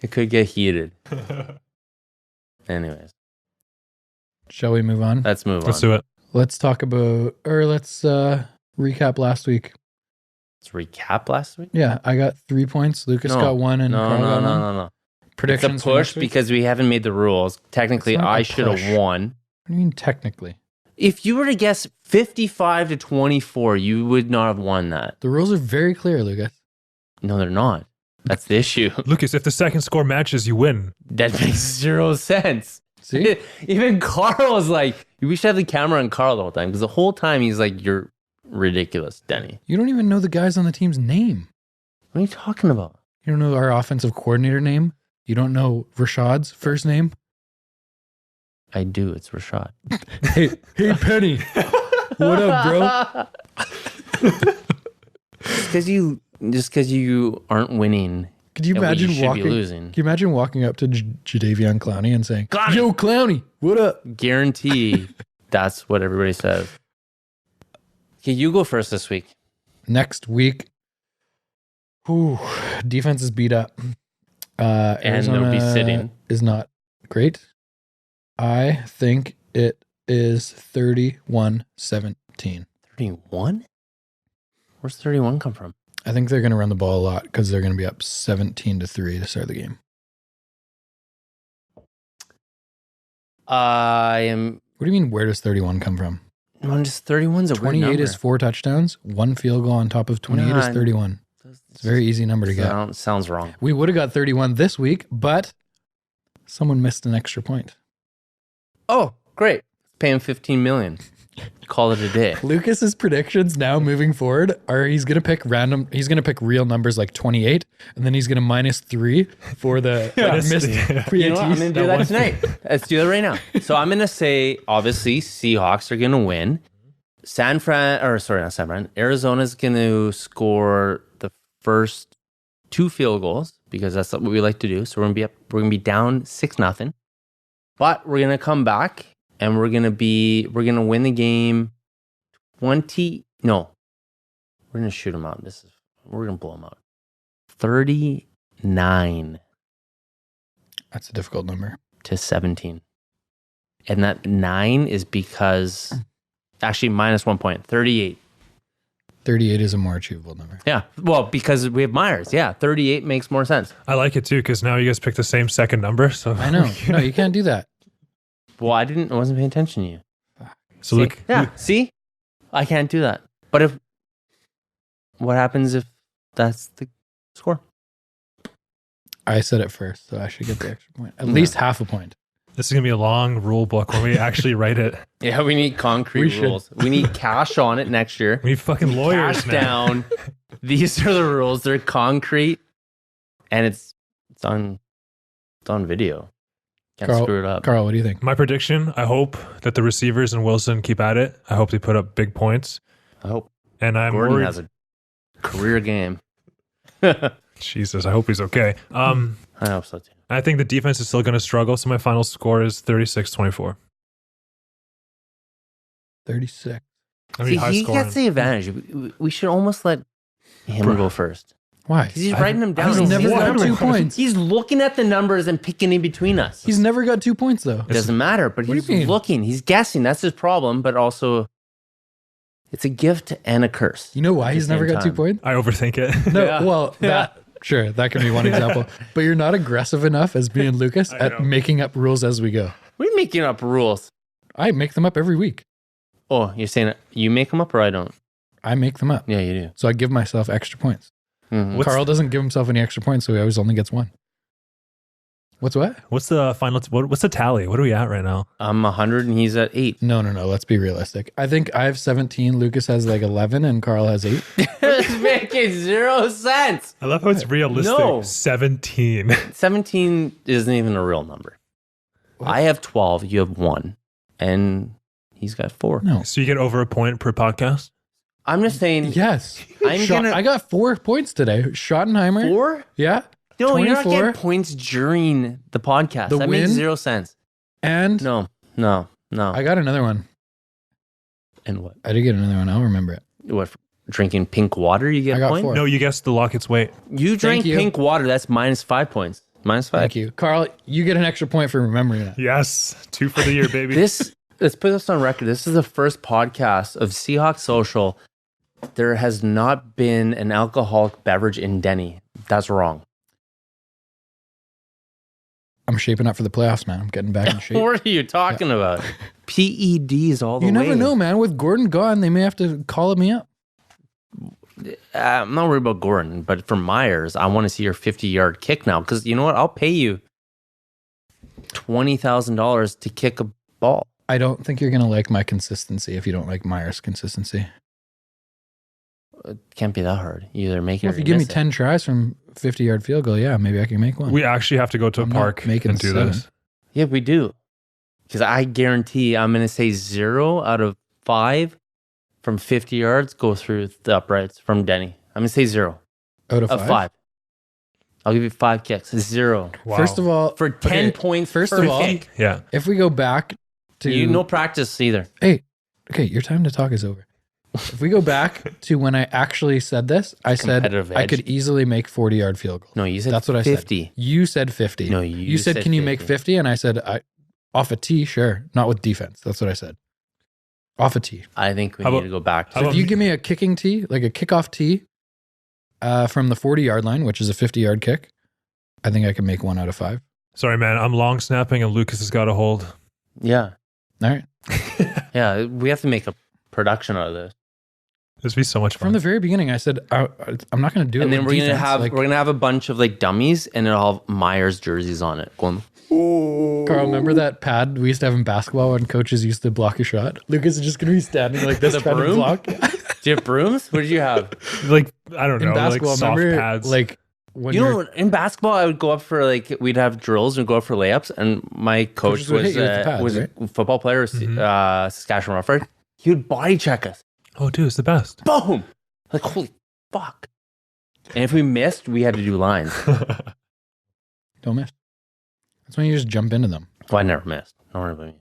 it could get heated. Anyways, Shall we move on? let's move on. Let's do it. Let's talk about, or let's recap last week. Let's recap last week. Yeah, I got 3 points. Lucas No. got 1 and No, Carl no, got no, 1. no. Predictions It's a for push next week? because we haven't made the rules. Technically, It's not I a should have push. won. What do you mean technically? If you were to guess 55-24, you would not have won that. The rules are very clear, Lucas. No, they're not. That's the issue. Lucas, if the second score matches, you win. That makes zero sense. See? Even Carl is like, we should have the camera on Carl the whole time because the whole time he's like, you're ridiculous, Denny. You don't even know the guys on the team's name. What are you talking about? You don't know our offensive coordinator name. You don't know Rashad's first name. I do. It's Rashad. Hey, Penny. What up, bro? Just because you aren't winning. Could you imagine be losing? Can you imagine walking up to Jadeveon Clowney and saying, Clowney! "Yo, Clowney, what up?" Guarantee that's what everybody says. Okay, you go first this week. Next week, defense is beat up. And they'll be sitting. Is not great. I think it is 31-17. 31? Where's 31 come from? I think they're going to run the ball a lot because they're going to be up 17-3 to start the game. What do you mean, where does 31 come from? No, just 31's a 28 weird number. is 4 touchdowns. 1 field goal on top of 28 is 31. It's a very easy number to get. Sounds wrong. We would have got 31 this week, but someone missed an extra point. Oh, great. Pay him $15 million. Call it a day. Lucas's predictions now moving forward are he's going to pick real numbers like 28, and then he's going to -3 for the missed You know what? I'm going to do that tonight. Let's do it right now. So I'm going to say, obviously, Seahawks are going to win. Arizona's going to score the first 2 field goals because that's what we like to do. So we're going to be down 6-0. But we're going to come back and we're going to win the game 20. No, we're going to shoot them out. We're going to blow them out. 39. That's a difficult number. To 17. And that 9 is because actually -1 point. 38. 38 is a more achievable number. Yeah. Well, because we have Myers. Yeah. 38 makes more sense. I like it too, because now you guys picked the same second number. So I know. No, you can't do that. Well, I wasn't paying attention to you. So see? look. Yeah. See? I can't do that. But what happens if that's the score? I said it first, so I should get the extra point. At least half a point. This is going to be a long rule book when we actually write it. Yeah, we need concrete rules. We need cash on it next year. We need fucking lawyers, cash man. Down. These are the rules. They're concrete. And it's on video. Can't screw it up. Carl, what do you think? My prediction, I hope that the receivers and Wilson keep at it. I hope they put up big points. I hope and I'm Gordon worried. has a career game. Jesus, I hope he's okay. I hope so too. I think the defense is still going to struggle, so my final score is 36-24. 36. See, he gets the advantage. We should almost let him go first. Why? Because he's writing them down. He's never got 2 points. He's looking at the numbers and picking in between us. He's never got 2 points, though. It doesn't matter, but he's looking. He's guessing. That's his problem, but also it's a gift and a curse. You know why he's never got 2 points? I overthink it. No, well, sure, that can be one example. But you're not aggressive enough as me and Lucas at making up rules as we go. We're making up rules. I make them up every week. Oh, you're saying you make them up or I don't? I make them up. Yeah, you do. So I give myself extra points. Mm-hmm. Carl doesn't give himself any extra points, so he always only gets 1. What's what? What's the final? What's the tally? What are we at right now? I'm 100 and he's at 8. No. Let's be realistic. I think I have 17. Lucas has like 11, and Carl has 8. It's making 0 sense. I love how it's realistic. No. 17. 17 isn't even a real number. What? I have 12. You have 1, and he's got 4. No. So you get over a point per podcast. I'm just saying. Yes. I got 4 points today. Schottenheimer. 4? Yeah. No, 24. you're not getting points during the podcast. That makes 0 sense. And no. I got another one. And what? I did get another one. I'll remember it. What? Drinking pink water? You get I got a point? 4. No, you guessed the Lockett's weight. You drank pink water. That's -5 points. -5. Thank you, Carl. You get an extra point for remembering that. Yes, 2 for the year, baby. Let's put this on record. This is the first podcast of Seahawks Social. There has not been an alcoholic beverage in Denny. That's wrong. I'm shaping up for the playoffs, man. I'm getting back in shape. What are you talking about? PEDs all the way. You never know, man. With Gordon gone, they may have to call me up. I'm not worried about Gordon, but for Myers, I want to see your 50-yard kick now. Because you know what? I'll pay you $20,000 to kick a ball. I don't think you're going to like my consistency if you don't like Myers' consistency. It can't be that hard. You either make it Well, or if you give me miss it. 10 tries from 50-yard field goal, yeah, maybe I can make one. We actually have to go to a I'm not park making and do 7. this. Yeah, we do. Because I guarantee I'm going to say 0 out of 5 from 50 yards go through the uprights from Denny. I'm going to say 0 Out of of 5? 5. I'll give you 5 kicks. 0. Wow. First of all, For 10 okay, points first per of all, kick. Yeah. if we go back to... You no practice either. Hey, okay, your time to talk is over. If we go back to when I actually said this, I said Competitive I edge. could easily make 40-yard field goal. No, you said That's what I 50. said. You said 50. No, you said, can you make 50? And I said, off a tee, sure. Not with defense. That's what I said. Off a tee. I think we How need about- to go back how to So if you give me a kicking tee, like a kickoff tee from the 40-yard line, which is a 50-yard kick, I think I can make 1 out of 5. Sorry, man. I'm long snapping and Lucas has got a hold. Yeah. All right. Yeah, we have to make a production out of this. This would be so much fun. From the very beginning, I said, I'm not going to do it. And then with we're gonna defense. have Like, we're gonna have a bunch of like dummies and it'll have Myers jerseys on it. Going, Carl, remember that pad we used to have in basketball when coaches used to block a shot? Lucas is just going to be standing like this The trying to broom? block. do you have brooms? What did you have? Like, I don't In know, like basketball, soft remember, pads. like when You you're know, in basketball, I would go up for like we'd have drills and go up for layups, and my coach Coaches would was hit you with the pads, was right? a football player, Saskatchewan Roughriders. He would body check us. Oh, dude, it's the best. Boom! Like holy fuck! And if we missed, we had to do lines. don't miss. That's when you just jump into them. Well, I never missed. Don't worry about me.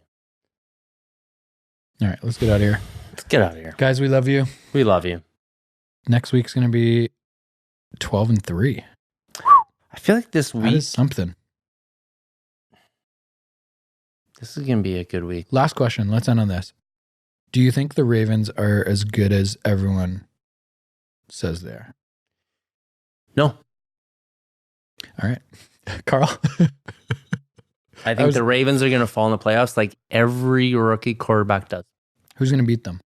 All right, let's get out of here. Let's get out of here. Guys, we love you. We love you. Next week's going to be 12-3. I feel like this That week, is something. this is gonna be a good week. Last question. Let's end on this. Do you think the Ravens are as good as everyone says they are? No, All right. Carl? I think the Ravens are gonna fall in the playoffs like every rookie quarterback does. Who's going to beat them?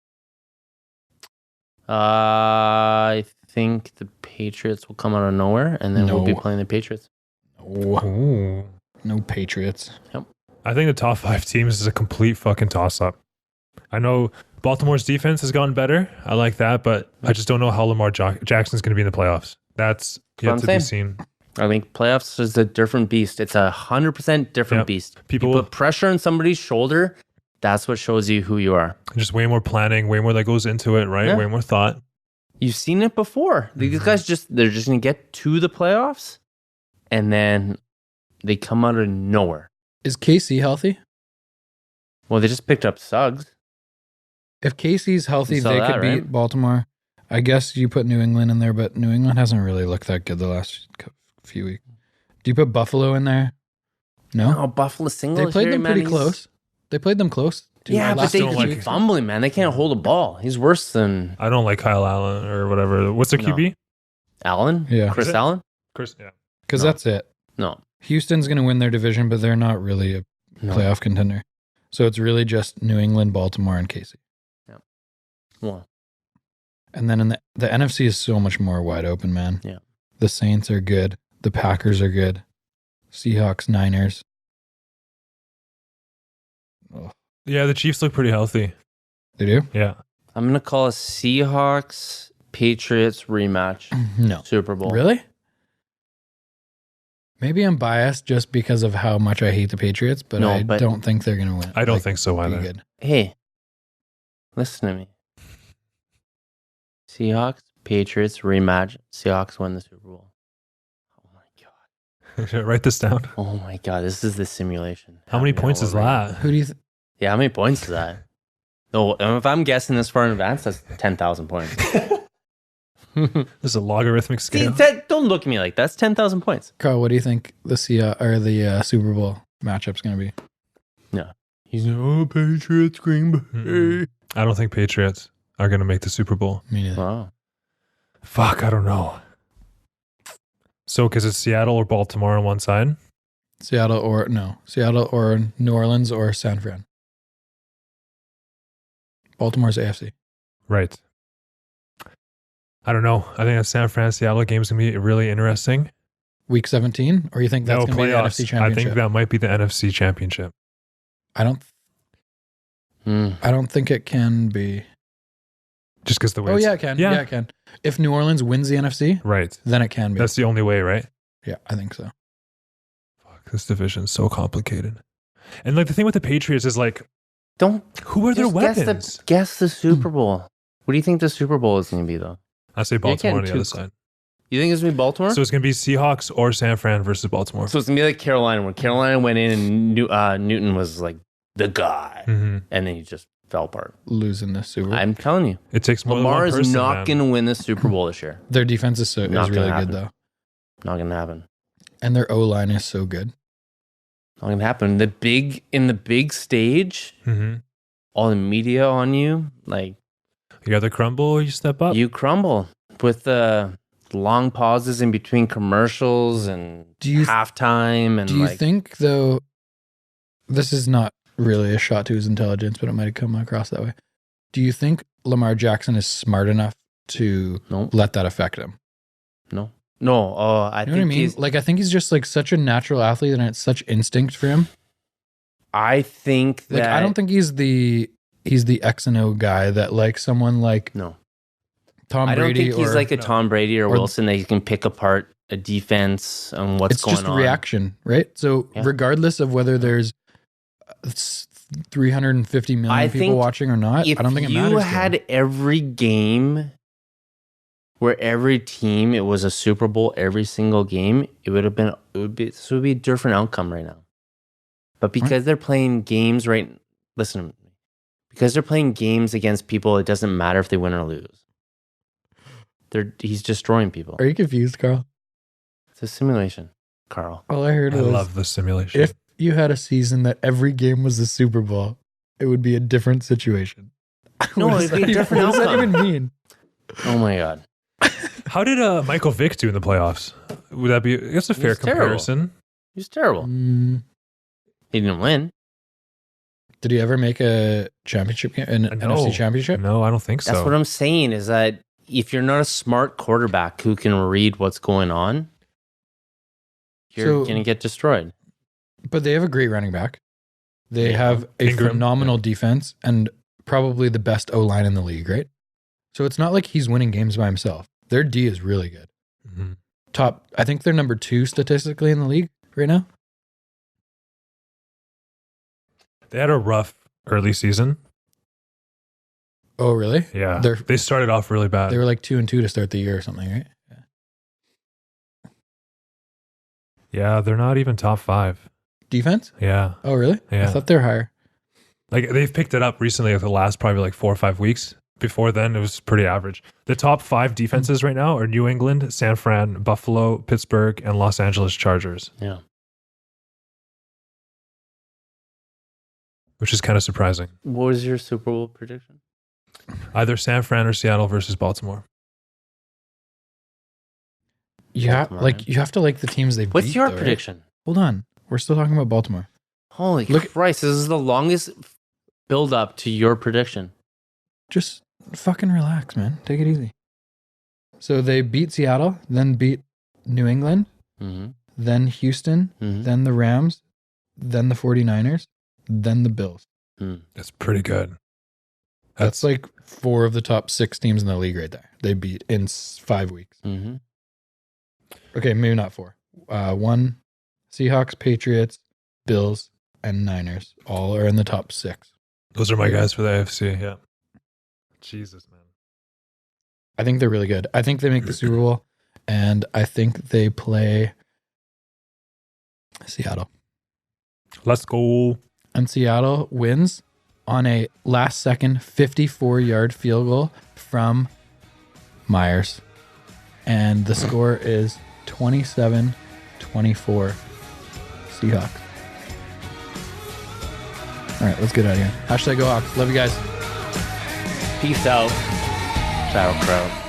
I think the Patriots will come out of nowhere, and then we'll be No. playing the Patriots. No, Ooh. no Patriots. I think the top 5 teams is a complete fucking toss-up. I know Baltimore's defense has gotten better. I like that, but I just don't know how Lamar Jackson's going to be in the playoffs. That's yet what to I'm be saying. seen. I think playoffs is a different beast. It's 100% different Yep. beast. People- You put pressure on somebody's shoulder, that's what shows you who you are. Just way more planning, way more that goes into it, right? Yeah. Way more thought. You've seen it before. These guys they're just gonna get to the playoffs, and then they come out of nowhere. Is KC healthy? Well, they just picked up Suggs. If KC's healthy, You saw they that, could beat right? Baltimore. I guess you put New England in there, but New England hasn't really looked that good the last few weeks. Do you put Buffalo in there? No? Oh, Buffalo They Singletary, played them man, pretty he's- close. They played them close. Yeah, but last they don't few like keep weeks. fumbling, man. They can't hold a ball. He's worse than I don't like Kyle Allen or whatever. What's their No. QB? Allen. Yeah. Chris Is it? Allen. Chris, yeah. Because No. that's it. No, Houston's going to win their division, but they're not really a no. playoff contender. So it's really just New England, Baltimore, and KC. Well, And then in the NFC is so much more wide open, man. Yeah. The Saints are good. The Packers are good. Seahawks, Niners. Oh, Yeah, the Chiefs look pretty healthy. they do? Yeah. I'm gonna call a Seahawks Patriots rematch No. Super Bowl. Really? Maybe I'm biased just because of how much I hate the Patriots, but No, I but- don't think they're going to win. I don't Like, think so be either. good. Hey, listen to me. Seahawks Patriots rematch. Seahawks win the Super Bowl. Oh my god. Should I write this down? Oh my god. This is the simulation. How many happening points all is over that? Who do you Yeah, how many points is that? No, if I'm guessing this far in advance, that's 10,000 points. This is a logarithmic See, scale. don't look at me like that. That's 10,000 points. Carl, what do you think the Super Bowl matchup's going to be? He's like, Patriots, Green Bay. Mm-mm. I don't think Patriots are going to make the Super Bowl. Me neither. Wow. Fuck, I don't know. So, because it's Seattle or Baltimore on one side. Seattle or New Orleans or San Fran. Baltimore's AFC. Right. I don't know. I think that San Fran Seattle game is going to be really interesting. Week 17? Or you think that's going to be the NFC Championship? I think that might be the NFC Championship. I don't think it can be. Just because the way. Oh, yeah, it can. Yeah, it can. If New Orleans wins the NFC, right, then it can be. That's the only way, right? Yeah, I think so. Fuck, this division is so complicated. And like the thing with the Patriots is like, who are their weapons? Guess the Super Bowl. What do you think the Super Bowl is going to be, though? I say Baltimore on the other side. You think it's going to be Baltimore? So it's going to be Seahawks or San Fran versus Baltimore. So it's going to be like Carolina, when Carolina went in and Newton was like the guy, and then he just fell apart. Losing the Super Bowl. I'm telling you. It takes more Lamar than one person, is not going to win the Super Bowl this year. Their defense is really good, though. Not going to happen. And their O-line is so good. Not going to happen. In the big stage, all the media on you, like... You either crumble or you step up. You crumble with the long pauses in between commercials and halftime. And do you think, though, this is not really a shot to his intelligence, but it might have come across that way. Do you think Lamar Jackson is smart enough to let that affect him? No. I think he's... Like, I think he's just like such a natural athlete and it's such instinct for him. I think that... Like, I don't think he's the X and O guy that like someone like Tom Brady. I don't think he's like a Tom Brady or Wilson that he can pick apart a defense and what's going on. It's just reaction, right? So regardless of whether there's 350 million people watching or not, I don't think it matters. If you had every game where every team, it was a Super Bowl every single game, this would be a different outcome right now. But because they're playing games listen, because they're playing games against people, it doesn't matter if they win or lose. He's destroying people. Are you confused, Carl? It's a simulation, Carl. All I heard was... I love the simulation. If you had a season that every game was the Super Bowl, it would be a different situation. No, it'd be a different outcome. What does that even mean? Oh my God. How did Michael Vick do in the playoffs? Would that be... I guess a fair comparison. He was terrible. He didn't win. Did he ever make a championship game, an NFC championship? No, I don't think so. That's what I'm saying, is that if you're not a smart quarterback who can read what's going on, you're going to get destroyed. But they have a great running back. They have a phenomenal defense and probably the best O-line in the league, right? So it's not like he's winning games by himself. Their D is really good. I think they're number 2 statistically in the league right now. They had a rough early season. Oh, really? Yeah. They started off really bad. They were like 2-2 to start the year or something, right? Yeah, they're not even top 5. Defense? Yeah. Oh, really? Yeah. I thought they were higher. Like, they've picked it up recently over the last probably like 4 or 5 weeks. Before then, it was pretty average. The top 5 defenses right now are New England, San Fran, Buffalo, Pittsburgh, and Los Angeles Chargers. Yeah. Which is kind of surprising. What was your Super Bowl prediction? Either San Fran or Seattle versus Baltimore. You have to like the teams they beat. What's your prediction? Right? Hold on. We're still talking about Baltimore. Holy Christ, this is the longest build up to your prediction. Just fucking relax, man. Take it easy. So they beat Seattle, then beat New England, then Houston, then the Rams, then the 49ers, then the Bills. That's pretty good. That's like 4 of the top 6 teams in the league right there. They beat in 5 weeks. Okay, maybe not 4. 1, Seahawks, Patriots, Bills, and Niners. All are in the top 6. Those are my guys for the AFC, yeah. Jesus, man. I think they're really good. I think they make the Super Bowl, and I think they play Seattle. Let's go. And Seattle wins on a last-second 54-yard field goal from Myers. And the score is 27-24 Seahawks. All right, let's get out of here. #GoHawks. Love you guys. Peace out. Sauerkraut.